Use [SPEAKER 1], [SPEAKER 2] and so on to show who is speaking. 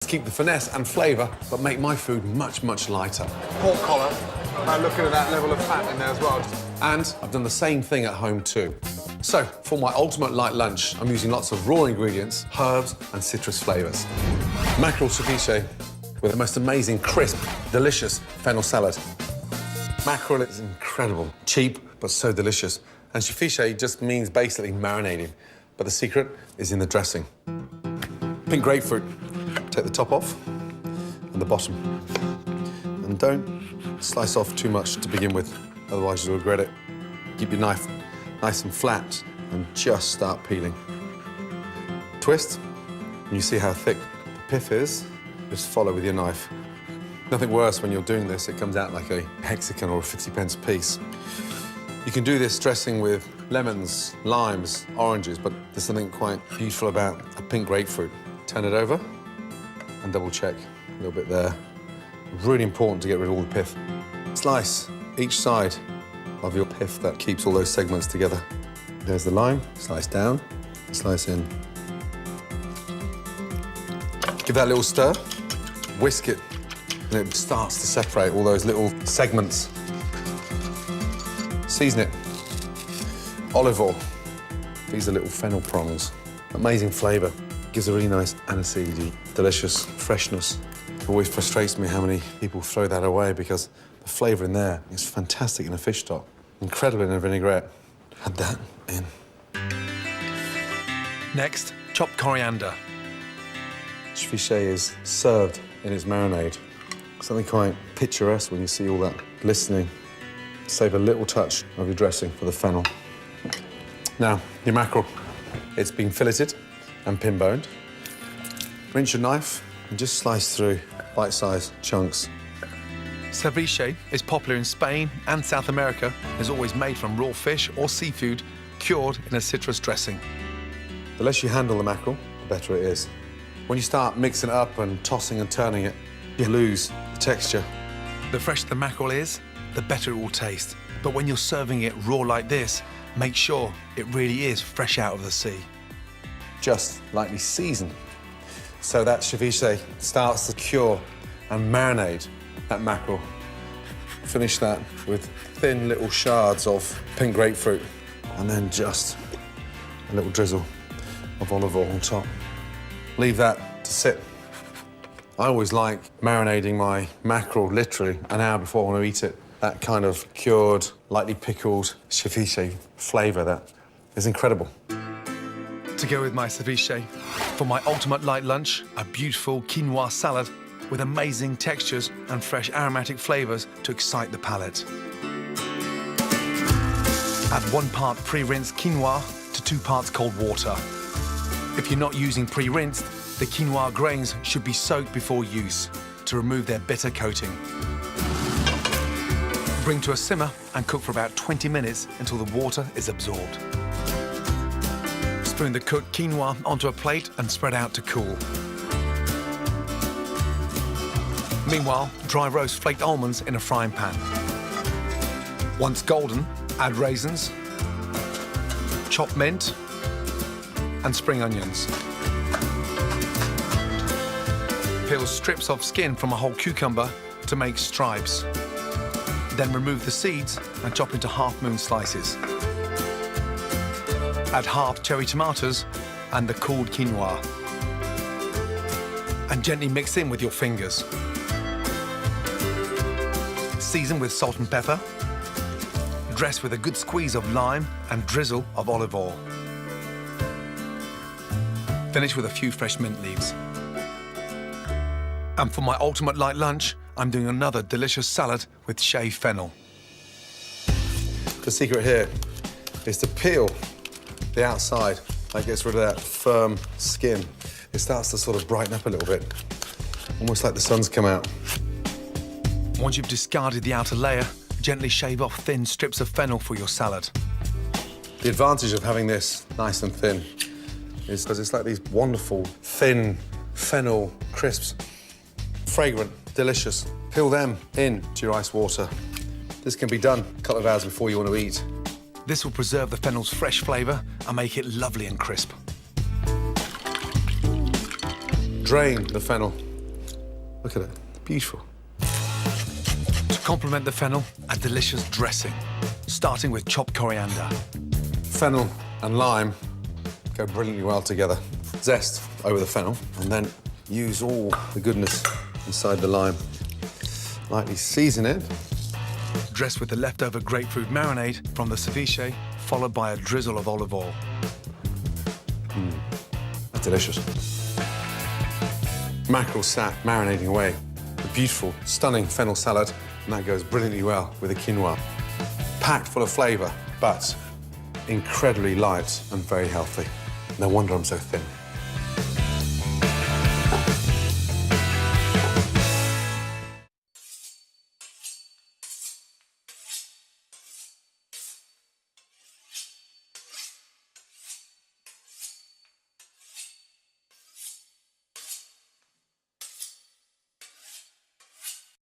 [SPEAKER 1] keep the finesse and flavour, but make my food much, much lighter.
[SPEAKER 2] Pork collar. I'm looking at that level of fat in there as well.
[SPEAKER 1] And I've done the same thing at home too. So, for my ultimate light lunch, I'm using lots of raw ingredients, herbs and citrus flavours. Mackerel ceviche with the most amazing, crisp, delicious fennel salad. Mackerel is incredible, cheap, but so delicious. And ceviche just means basically marinating, but the secret is in the dressing. Pink grapefruit. Take the top off and the bottom. And don't slice off too much to begin with, otherwise you'll regret it. Keep your knife nice and flat and just start peeling. Twist, and you see how thick the pith is. Just follow with your knife. Nothing worse when you're doing this, it comes out like a hexagon or a 50p piece. You can do this dressing with lemons, limes, oranges, but there's something quite beautiful about a pink grapefruit. Turn it over and double check a little bit there. Really important to get rid of all the pith. Slice each side of your pith that keeps all those segments together. There's the lime, slice down, slice in. Give that a little stir, whisk it, and it starts to separate all those little segments. Season it. Olive oil. These are little fennel prongs. Amazing flavour. Gives a really nice aniseedy, delicious freshness. It always frustrates me how many people throw that away because the flavour in there is fantastic in a fish stock. Incredible in a vinaigrette. Add that in.
[SPEAKER 3] Next, chopped coriander.
[SPEAKER 1] Ceviche is served in its marinade. Something quite picturesque when you see all that glistening. Save a little touch of your dressing for the fennel. Now, your mackerel. It's been filleted and pin-boned. Rinse your knife and just slice through bite-sized chunks.
[SPEAKER 3] Ceviche is popular in Spain and South America. It's always made from raw fish or seafood cured in a citrus dressing.
[SPEAKER 1] The less you handle the mackerel, the better it is. When you start mixing it up and tossing and turning it, you lose the texture.
[SPEAKER 3] The fresher the mackerel is, the better it will taste. But when you're serving it raw like this, make sure it really is fresh out of the sea.
[SPEAKER 1] Just lightly season so that ceviche starts to cure and marinate that mackerel. Finish that with thin little shards of pink grapefruit and then just a little drizzle of olive oil on top. Leave that to sit. I always like marinating my mackerel literally an hour before I want to eat it. That kind of cured, lightly pickled ceviche flavour that is incredible.
[SPEAKER 3] To go with my ceviche, for my ultimate light lunch, a beautiful quinoa salad with amazing textures and fresh aromatic flavours to excite the palate. Add 1 part pre-rinsed quinoa to 2 parts cold water. If you're not using pre-rinsed, the quinoa grains should be soaked before use to remove their bitter coating. Bring to a simmer and cook for about 20 minutes until the water is absorbed. Spoon the cooked quinoa onto a plate and spread out to cool. Meanwhile, dry roast flaked almonds in a frying pan. Once golden, add raisins, chopped mint, and spring onions. Peel strips of skin from a whole cucumber to make stripes. Then remove the seeds and chop into half-moon slices. Add half cherry tomatoes and the cooled quinoa. And gently mix in with your fingers. Season with salt and pepper. Dress with a good squeeze of lime and drizzle of olive oil. Finish with a few fresh mint leaves. And for my ultimate light lunch, I'm doing another delicious salad with shaved fennel.
[SPEAKER 1] The secret here is to peel the outside. That gets rid of that firm skin. It starts to sort of brighten up a little bit, almost like the sun's come out.
[SPEAKER 3] Once you've discarded the outer layer, gently shave off thin strips of fennel for your salad.
[SPEAKER 1] The advantage of having this nice and thin is because it's like these wonderful, thin fennel crisps. Fragrant, delicious. Peel them into your ice water. This can be done a couple of hours before you want to eat.
[SPEAKER 3] This will preserve the fennel's fresh flavour and make it lovely and crisp.
[SPEAKER 1] Drain the fennel Look at it, beautiful.
[SPEAKER 3] To complement the fennel, a delicious dressing, starting with chopped coriander.
[SPEAKER 1] Fennel and lime go brilliantly well together. Zest over the fennel, and then use all the goodness inside the lime. Lightly season it.
[SPEAKER 3] Dress with the leftover grapefruit marinade from the ceviche, followed by a drizzle of olive oil.
[SPEAKER 1] That's delicious. Mackerel sat marinating away. A beautiful, stunning fennel salad, and that goes brilliantly well with the quinoa. Packed full of flavour, but incredibly light and very healthy. No wonder I'm so thin.